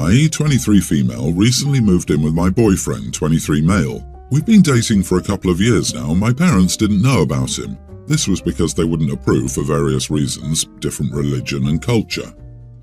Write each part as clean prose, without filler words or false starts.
I, 23 female, recently moved in with my boyfriend, 23 male. We've been dating for a couple of years now and my parents didn't know about him. This was because they wouldn't approve for various reasons, different religion and culture.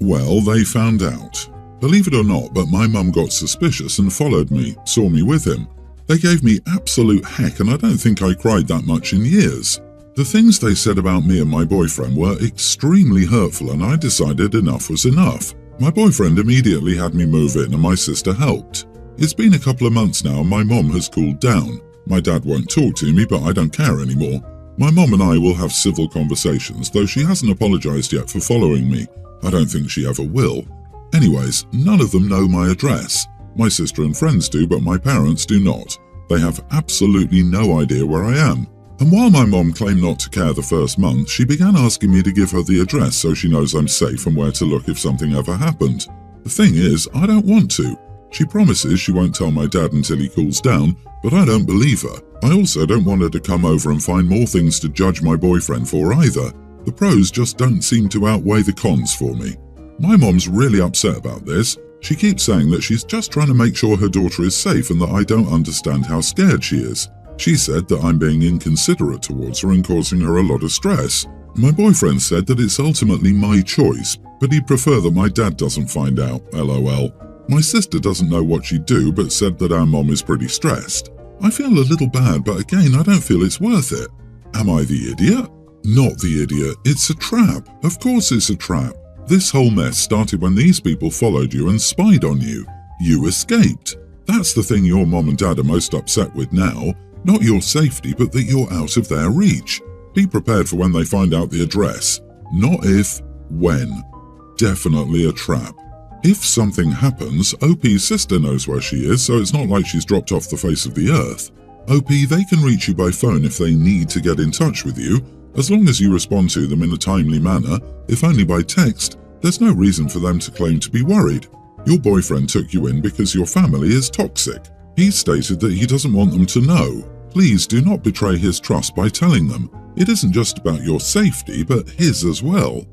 Well, they found out. Believe it or not, but my mum got suspicious and followed me, saw me with him. They gave me absolute heck and I don't think I cried that much in years. The things they said about me and my boyfriend were extremely hurtful and I decided enough was enough. My boyfriend immediately had me move in and my sister helped. It's been a couple of months now and my mom has cooled down. My dad won't talk to me, but I don't care anymore. My mom and I will have civil conversations, though she hasn't apologized yet for following me. I don't think she ever will. Anyways, none of them know my address. My sister and friends do, but my parents do not. They have absolutely no idea where I am. And while my mom claimed not to care the first month, she began asking me to give her the address so she knows I'm safe and where to look if something ever happened. The thing is, I don't want to. She promises she won't tell my dad until he cools down, but I don't believe her. I also don't want her to come over and find more things to judge my boyfriend for either. The pros just don't seem to outweigh the cons for me. My mom's really upset about this. She keeps saying that she's just trying to make sure her daughter is safe and that I don't understand how scared she is. She said that I'm being inconsiderate towards her and causing her a lot of stress. My boyfriend said that it's ultimately my choice, but he'd prefer that my dad doesn't find out, lol. My sister doesn't know what she'd do, but said that our mom is pretty stressed. I feel a little bad, but again, I don't feel it's worth it. Am I the idiot? Not the idiot, it's a trap. Of course it's a trap. This whole mess started when these people followed you and spied on you. You escaped. That's the thing your mom and dad are most upset with now. Not your safety, but that you're out of their reach. Be prepared for when they find out the address. Not if, when. Definitely a trap. If something happens, OP's sister knows where she is, so it's not like she's dropped off the face of the earth. OP, they can reach you by phone if they need to get in touch with you. As long as you respond to them in a timely manner, if only by text, there's no reason for them to claim to be worried. Your boyfriend took you in because your family is toxic. He stated that he doesn't want them to know. Please do not betray his trust by telling them. It isn't just about your safety, but his as well.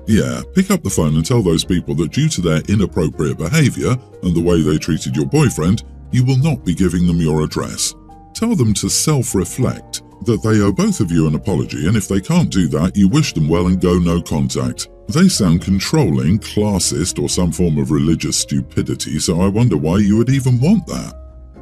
Yeah, pick up the phone and tell those people that due to their inappropriate behavior and the way they treated your boyfriend, you will not be giving them your address. Tell them to self-reflect, that they owe both of you an apology, and if they can't do that, you wish them well and go no contact. They sound controlling, classist, or some form of religious stupidity, so I wonder why you would even want that.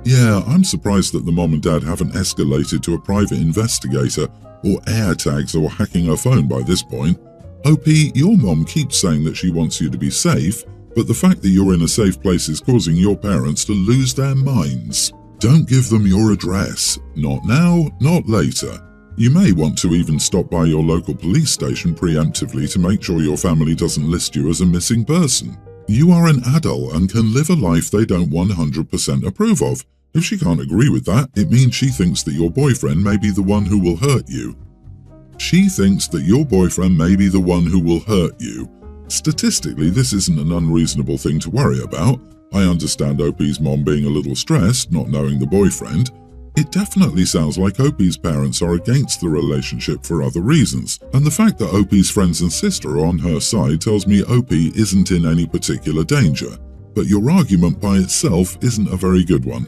Yeah, I'm surprised that the mom and dad haven't escalated to a private investigator or AirTags or hacking her phone by this point. OP, your mom keeps saying that she wants you to be safe, but the fact that you're in a safe place is causing your parents to lose their minds. Don't give them your address. Not now, not later. You may want to even stop by your local police station preemptively to make sure your family doesn't list you as a missing person. You are an adult and can live a life they don't 100% approve of. If she can't agree with that, it means she thinks that your boyfriend may be the one who will hurt you. She thinks that your boyfriend may be the one who will hurt you. Statistically, this isn't an unreasonable thing to worry about. I understand OP's mom being a little stressed, not knowing the boyfriend. It definitely sounds like OP's parents are against the relationship for other reasons, and the fact that OP's friends and sister are on her side tells me OP isn't in any particular danger. But your argument by itself isn't a very good one.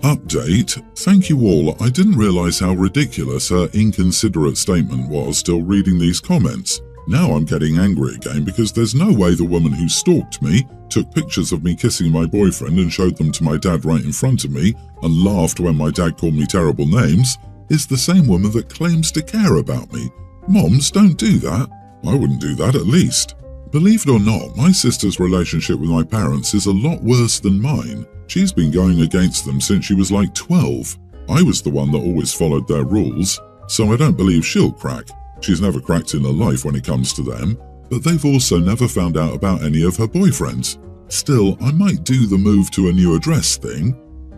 Update. Thank you all. I didn't realize how ridiculous her inconsiderate statement was till reading these comments. Now I'm getting angry again because there's no way the woman who stalked me, took pictures of me kissing my boyfriend and showed them to my dad right in front of me and laughed when my dad called me terrible names, is the same woman that claims to care about me. Moms don't do that. I wouldn't do that at least. Believe it or not, my sister's relationship with my parents is a lot worse than mine. She's been going against them since she was like 12. I was the one that always followed their rules, so I don't believe she'll crack. She's never cracked in her life when it comes to them, but they've also never found out about any of her boyfriends. Still, I might do the move to a new address thing.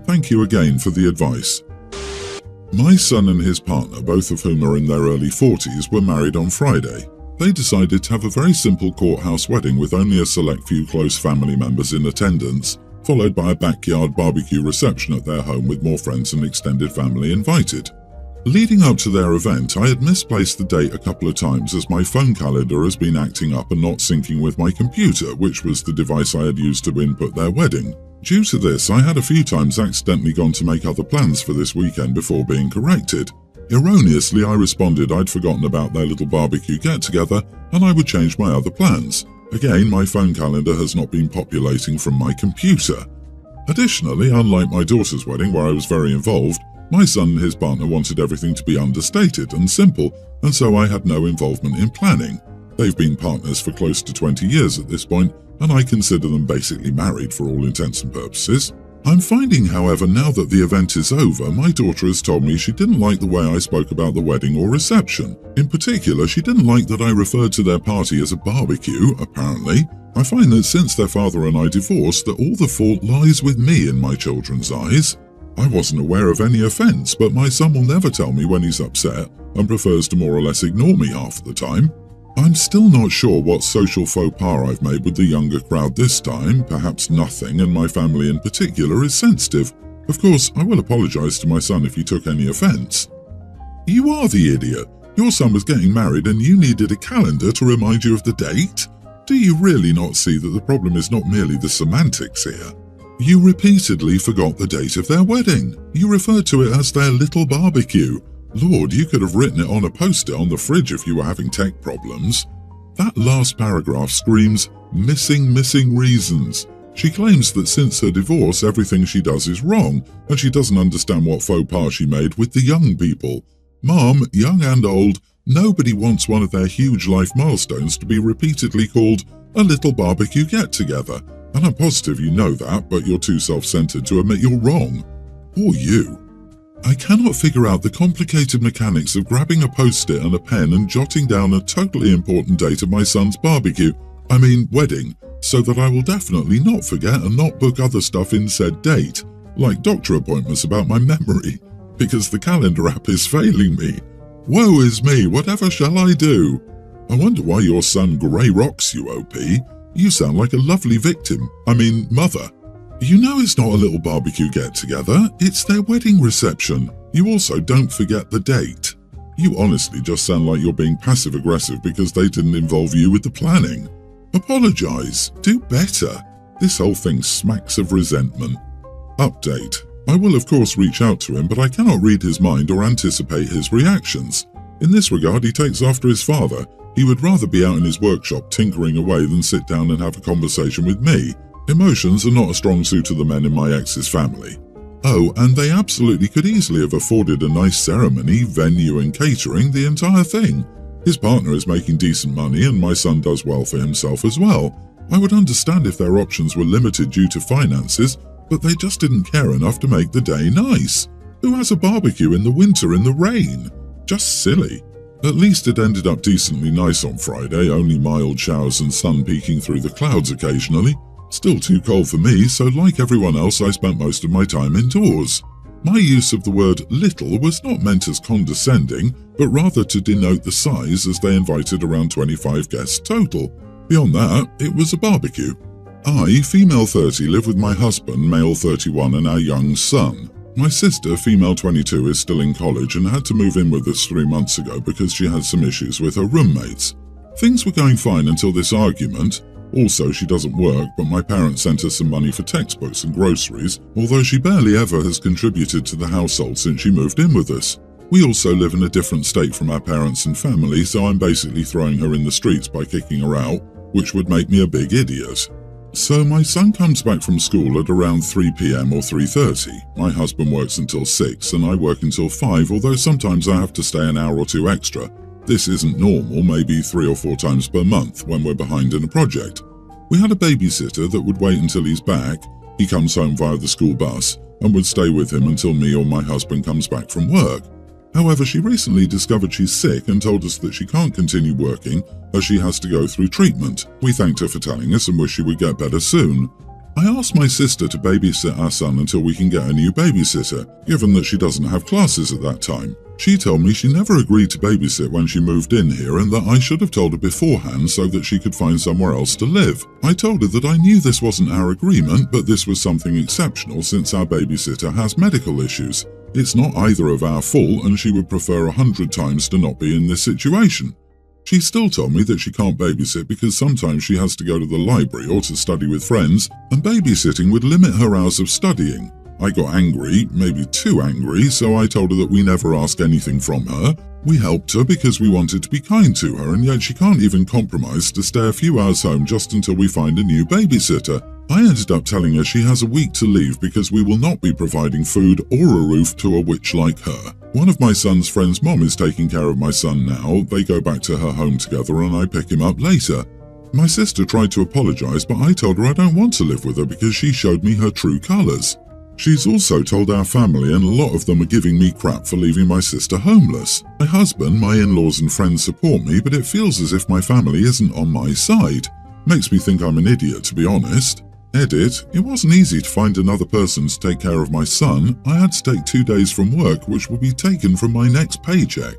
Thank you again for the advice. My son and his partner, both of whom are in their early 40s, were married on Friday. They decided to have a very simple courthouse wedding with only a select few close family members in attendance, followed by a backyard barbecue reception at their home with more friends and extended family invited. Leading up to their event, I had misplaced the date a couple of times as my phone calendar has been acting up and not syncing with my computer, which was the device I had used to input their wedding. Due to this, I had a few times accidentally gone to make other plans for this weekend before being corrected. Erroneously, I responded I'd forgotten about their little barbecue get-together and I would change my other plans. Again, my phone calendar has not been populating from my computer. Additionally, unlike my daughter's wedding where I was very involved, my son and his partner wanted everything to be understated and simple, and so I had no involvement in planning. They've been partners for close to 20 years at this point, and I consider them basically married for all intents and purposes. I'm finding, however, now that the event is over, my daughter has told me she didn't like the way I spoke about the wedding or reception. In particular, she didn't like that I referred to their party as a barbecue, apparently. I find that since their father and I divorced, that all the fault lies with me in my children's eyes. I wasn't aware of any offence, but my son will never tell me when he's upset and prefers to more or less ignore me half the time. I'm still not sure what social faux pas I've made with the younger crowd this time. Perhaps nothing, and my family in particular is sensitive. Of course, I will apologise to my son if he took any offence. You are the idiot. Your son was getting married and you needed a calendar to remind you of the date? Do you really not see that the problem is not merely the semantics here? You repeatedly forgot the date of their wedding. You referred to it as their little barbecue. Lord, you could have written it on a post-it on the fridge if you were having tech problems. That last paragraph screams missing reasons. She claims that since her divorce, everything she does is wrong, and she doesn't understand what faux pas she made with the young people. Mom, young and old, nobody wants one of their huge life milestones to be repeatedly called a little barbecue get-together. And I'm positive you know that, but you're too self-centered to admit you're wrong. Or you. I cannot figure out the complicated mechanics of grabbing a post-it and a pen and jotting down a totally important date of my son's wedding, so that I will definitely not forget and not book other stuff in said date, like doctor appointments about my memory, because the calendar app is failing me. Woe is me, whatever shall I do? I wonder why your son grey rocks you, OP. You sound like a lovely mother. You know it's not a little barbecue get-together, it's their wedding reception. You also don't forget the date. You honestly just sound like you're being passive-aggressive because they didn't involve you with the planning. Apologise. Do better. This whole thing smacks of resentment. Update. I will of course reach out to him, but I cannot read his mind or anticipate his reactions. In this regard, he takes after his father. He would rather be out in his workshop tinkering away than sit down and have a conversation with me. Emotions are not a strong suit of the men in my ex's family. Oh, and they absolutely could easily have afforded a nice ceremony, venue and catering, the entire thing. His partner is making decent money and my son does well for himself as well. I would understand if their options were limited due to finances, but they just didn't care enough to make the day nice. Who has a barbecue in the winter in the rain? Just silly. At least it ended up decently nice on Friday, only mild showers and sun peeking through the clouds occasionally. Still too cold for me, so like everyone else I spent most of my time indoors. My use of the word little was not meant as condescending, but rather to denote the size as they invited around 25 guests total. Beyond that, it was a barbecue. I, female 30, live with my husband, male 31, and our young son. My sister, female 22, is still in college and had to move in with us 3 months ago because she had some issues with her roommates. Things were going fine until this argument. Also, she doesn't work, but my parents sent her some money for textbooks and groceries, although she barely ever has contributed to the household since she moved in with us. We also live in a different state from our parents and family, so I'm basically throwing her in the streets by kicking her out, which would make me a big idiot. So my son comes back from school at around 3 p.m. or 3:30. My husband works until 6 and I work until 5, although sometimes I have to stay an hour or two extra. This isn't normal, maybe 3 or 4 times per month when we're behind in a project. We had a babysitter that would wait until he's back. He comes home via the school bus and would stay with him until me or my husband comes back from work. However, she recently discovered she's sick and told us that she can't continue working as she has to go through treatment. We thanked her for telling us and wish she would get better soon. I asked my sister to babysit our son until we can get a new babysitter, given that she doesn't have classes at that time. She told me she never agreed to babysit when she moved in here and that I should have told her beforehand so that she could find somewhere else to live. I told her that I knew this wasn't our agreement, but this was something exceptional since our babysitter has medical issues. It's not either of our fault and she would prefer 100 times to not be in this situation. She still told me that she can't babysit because sometimes she has to go to the library or to study with friends, and babysitting would limit her hours of studying. I got angry, maybe too angry, so I told her that we never ask anything from her. We helped her because we wanted to be kind to her, and yet she can't even compromise to stay a few hours home just until we find a new babysitter. I ended up telling her she has a week to leave because we will not be providing food or a roof to a witch like her. One of my son's friend's mom is taking care of my son now. They go back to her home together and I pick him up later. My sister tried to apologize, but I told her I don't want to live with her because she showed me her true colors. She's also told our family, and a lot of them are giving me crap for leaving my sister homeless. My husband, my in-laws and friends support me, but it feels as if my family isn't on my side. Makes me think I'm an idiot, to be honest. Edit, it wasn't easy to find another person to take care of my son. I had to take 2 days from work, which will be taken from my next paycheck.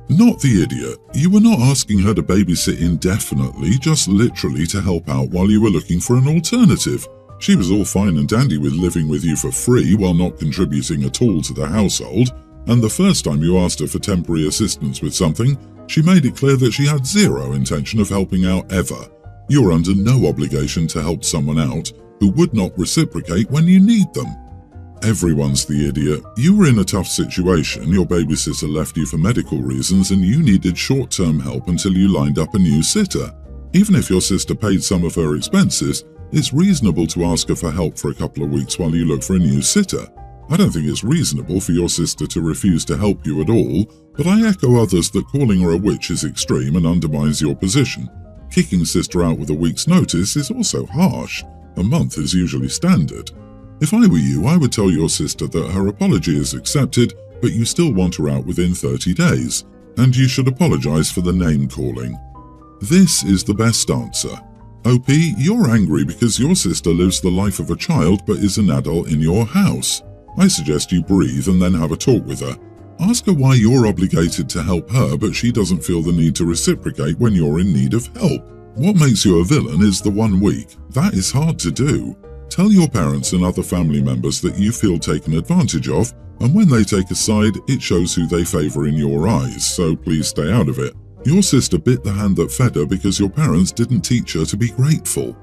Not the idiot. You were not asking her to babysit indefinitely, just literally to help out while you were looking for an alternative. She was all fine and dandy with living with you for free while not contributing at all to the household, and the first time you asked her for temporary assistance with something, she made it clear that she had zero intention of helping out ever. You're under no obligation to help someone out who would not reciprocate when you need them. Everyone's the idiot. You were in a tough situation, your babysitter left you for medical reasons, and you needed short-term help until you lined up a new sitter. Even if your sister paid some of her expenses, it's reasonable to ask her for help for a couple of weeks while you look for a new sitter. I don't think it's reasonable for your sister to refuse to help you at all, but I echo others that calling her a witch is extreme and undermines your position. Kicking sister out with a week's notice is also harsh. A month is usually standard. If I were you, I would tell your sister that her apology is accepted, but you still want her out within 30 days, and you should apologize for the name calling. This is the best answer. OP, you're angry because your sister lives the life of a child but is an adult in your house. I suggest you breathe and then have a talk with her. Ask her why you're obligated to help her but she doesn't feel the need to reciprocate when you're in need of help. What makes you a villain is the 1 week. That is hard to do. Tell your parents and other family members that you feel taken advantage of, and when they take a side, it shows who they favor in your eyes, so please stay out of it. Your sister bit the hand that fed her because your parents didn't teach her to be grateful.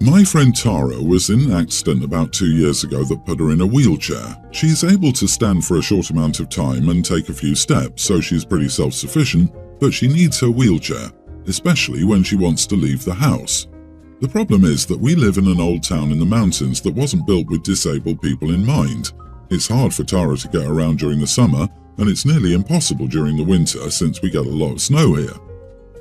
My friend Tara was in an accident about 2 years ago that put her in a wheelchair. She's able to stand for a short amount of time and take a few steps, so she's pretty self-sufficient, but she needs her wheelchair, especially when she wants to leave the house. The problem is that we live in an old town in the mountains that wasn't built with disabled people in mind. It's hard for Tara to get around during the summer, and it's nearly impossible during the winter since we get a lot of snow here.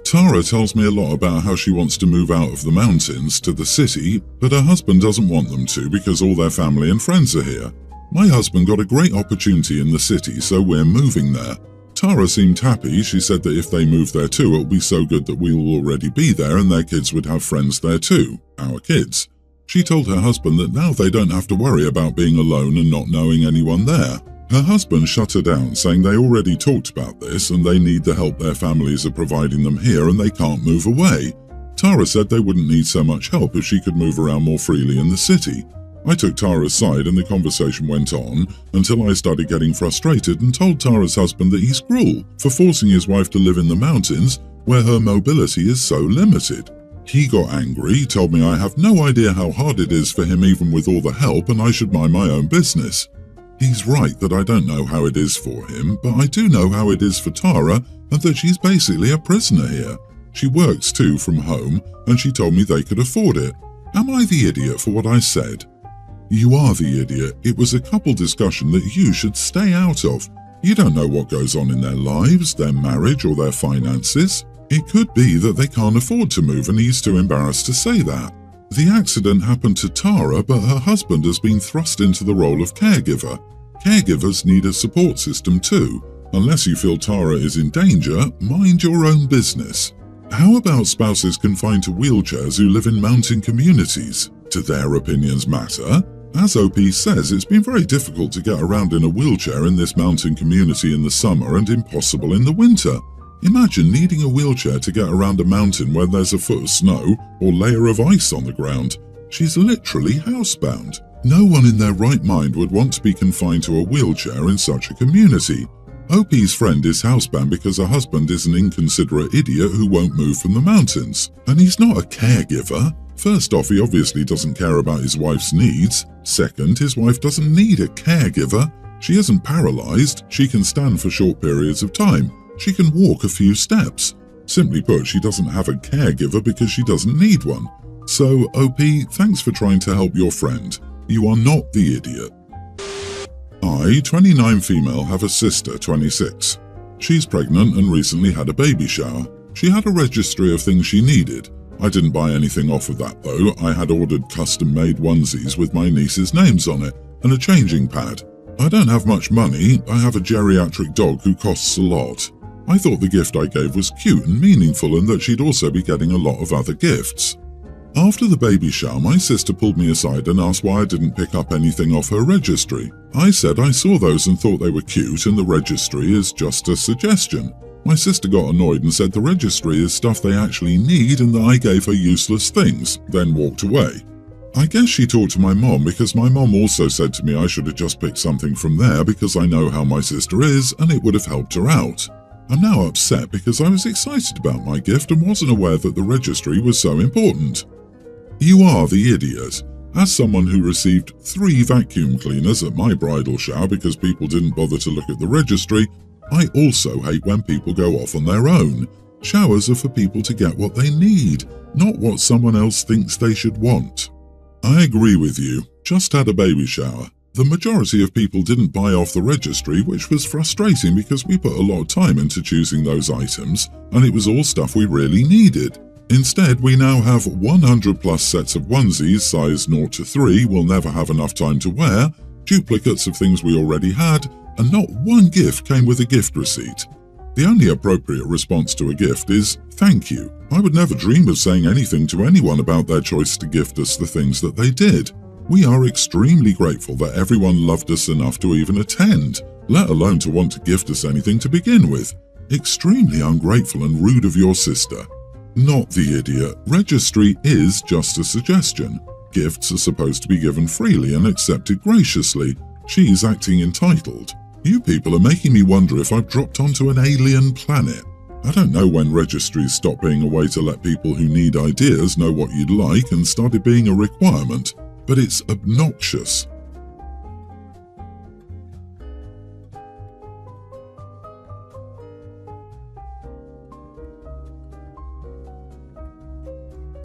Tara tells me a lot about how she wants to move out of the mountains to the city, but her husband doesn't want them to because all their family and friends are here. My husband got a great opportunity in the city, so we're moving there. Tara seemed happy. She said that if they move there too, it'll be so good that we'll already be there and their kids would have friends there too, our kids. She told her husband that now they don't have to worry about being alone and not knowing anyone there. Her husband shut her down, saying they already talked about this and they need the help their families are providing them here and they can't move away. Tara said they wouldn't need so much help if she could move around more freely in the city. I took Tara's side and the conversation went on until I started getting frustrated and told Tara's husband that he's cruel for forcing his wife to live in the mountains where her mobility is so limited. He got angry, told me I have no idea how hard it is for him even with all the help and I should mind my own business. He's right that I don't know how it is for him, but I do know how it is for Tara and that she's basically a prisoner here. She works too from home and she told me they could afford it. Am I the idiot for what I said? You are the idiot. It was a couple discussion that you should stay out of. You don't know what goes on in their lives, their marriage or their finances. It could be that they can't afford to move and he's too embarrassed to say that. The accident happened to Tara, but her husband has been thrust into the role of caregiver. Caregivers need a support system too. Unless you feel Tara is in danger, mind your own business. How about spouses confined to wheelchairs who live in mountain communities? Do their opinions matter? As OP says, it's been very difficult to get around in a wheelchair in this mountain community in the summer and impossible in the winter. Imagine needing a wheelchair to get around a mountain where there's a foot of snow or layer of ice on the ground. She's literally housebound. No one in their right mind would want to be confined to a wheelchair in such a community. OP's friend is housebound because her husband is an inconsiderate idiot who won't move from the mountains. And he's not a caregiver. First off, he obviously doesn't care about his wife's needs. Second, his wife doesn't need a caregiver. She isn't paralyzed. She can stand for short periods of time. She can walk a few steps. Simply put, she doesn't have a caregiver because she doesn't need one. So, OP, thanks for trying to help your friend. You are not the idiot. I, 29 female, have a sister, 26. She's pregnant and recently had a baby shower. She had a registry of things she needed. I didn't buy anything off of that though. I had ordered custom-made onesies with my niece's names on it and a changing pad. I don't have much money. I have a geriatric dog who costs a lot. I thought the gift I gave was cute and meaningful and that she'd also be getting a lot of other gifts. After the baby shower, my sister pulled me aside and asked why I didn't pick up anything off her registry. I said I saw those and thought they were cute and the registry is just a suggestion. My sister got annoyed and said the registry is stuff they actually need and that I gave her useless things, then walked away. I guess she talked to my mom because my mom also said to me I should have just picked something from there because I know how my sister is and it would have helped her out. I'm now upset because I was excited about my gift and wasn't aware that the registry was so important. You are the idiot. As someone who received 3 vacuum cleaners at my bridal shower because people didn't bother to look at the registry, I also hate when people go off on their own. Showers are for people to get what they need, not what someone else thinks they should want. I agree with you. Just had a baby shower. The majority of people didn't buy off the registry, which was frustrating because we put a lot of time into choosing those items, and it was all stuff we really needed. Instead, we now have 100 plus sets of onesies, size 0 to 3, we'll never have enough time to wear, duplicates of things we already had, and not one gift came with a gift receipt. The only appropriate response to a gift is, thank you. I would never dream of saying anything to anyone about their choice to gift us the things that they did. We are extremely grateful that everyone loved us enough to even attend, let alone to want to gift us anything to begin with. Extremely ungrateful and rude of your sister. Not the idiot. Registry is just a suggestion. Gifts are supposed to be given freely and accepted graciously. She's acting entitled. You people are making me wonder if I've dropped onto an alien planet. I don't know when registries stopped being a way to let people who need ideas know what you'd like and started being a requirement, but it's obnoxious.